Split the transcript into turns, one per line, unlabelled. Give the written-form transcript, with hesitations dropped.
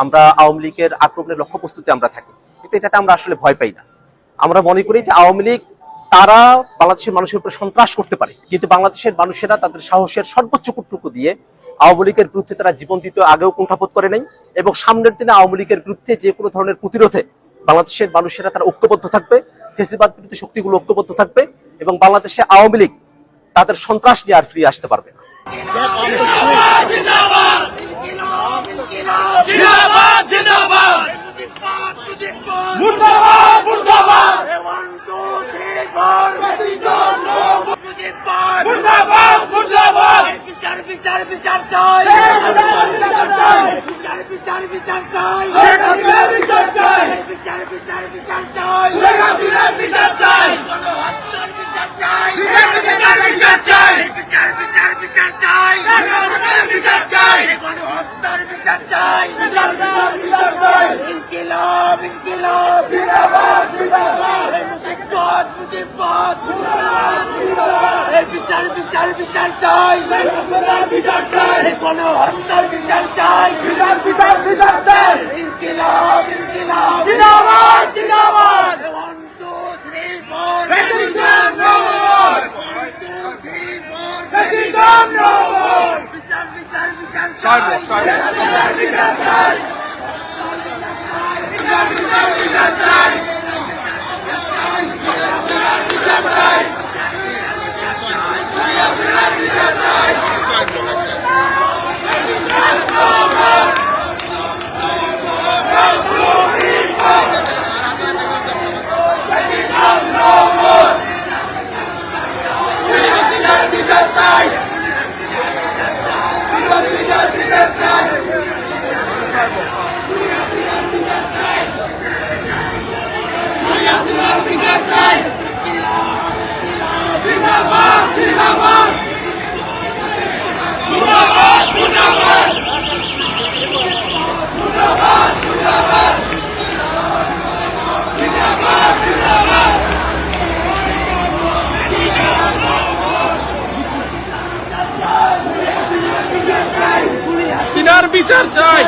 আমরা আওয়ামী লীগের আক্রমণের লক্ষ্যবস্তুতে আমরা থাকি, কিন্তু এটাতে আমরা আসলে ভয় পাই না। আমরা মনে করি যে আওয়ামী লীগ তারা বাংলাদেশের মানুষের উপর সন্ত্রাস করতে পারে, কিন্তু বাংলাদেশের মানুষেরা তাদের সাহসের সর্বোচ্চ কূটটুকু দিয়ে আওয়ামী লীগের বিরুদ্ধে তারা জীবন দিতে আগেও কুণ্ঠাবোধ করে নাই, এবং সামনের দিনে আওয়ামী লীগের বিরুদ্ধে যে কোনো ধরনের প্রতিরোধে বাংলাদেশের মানুষেরা তারা ঐক্যবদ্ধ থাকবে, ফেসিবাদ বিরোধী শক্তিগুলো ঐক্যবদ্ধ থাকবে, এবং বাংলাদেশে আওয়ামী লীগ তাদের সন্ত্রাস নিয়ে আর ফিরে আসতে পারবে না।
বিচার চাই।
বিচার চাই।